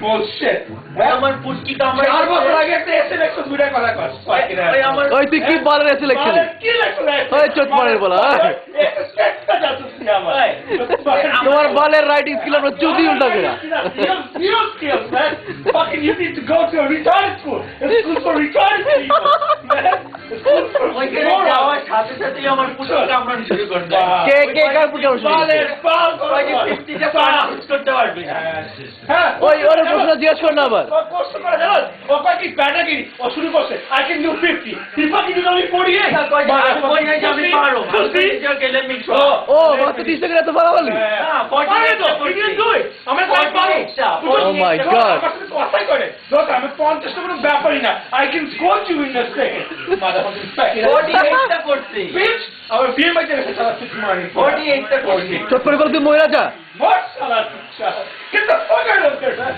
bullshit. আমার পুষ্টি কামড় 4 বছর আগে একটা এসএমএস ভিডিও করা কর। ভাই আমার ওই তুই কি বলের সিলেকশন কি লেখলে? ওই চোট মারের বলা একটা স্টেটটা যাচ্ছে আমার। তোমার বলের রাইটিং স্কিল আমরা চুদি উল্টা করে Zero skills, man. Fucking you need to go to a retarded school. A school for retarded people, man. A school for ওইখানে যাওয়ার সাথে সাথেই আমার পুষ্টি কামড়ানো শুরু করে দেয় কে কে কার পুজো শুরু বালের পাল সবাইকে 50টা পাস করতে পারবে না হ্যাঁ ওই ওর প্রশ্ন জিজ্ঞেস কর না আবার ও কোর্স করে জানো ও কয় কি ব্যাটাগিরি ও শুরু করছে I can do 50 he fucking did only 48 কই নাই আমি পারো টিচার গেলে মিক্স ও মাত্র 30 সেকেন্ড এত পারা বলি না পারে তো he didn't do it আমরা তাই পারো Oh my God. কথাই করে লোক আমি 50 টা কোনো ব্যাপারই না I can score you in a second motherfucking second 48টা করছি bitch আমার বিয়ে মাইতে গেছে সারা ঠিক মারি 48টা করছি চট করে বল তুই মহিলা যা What? Get the fuck out of here, man!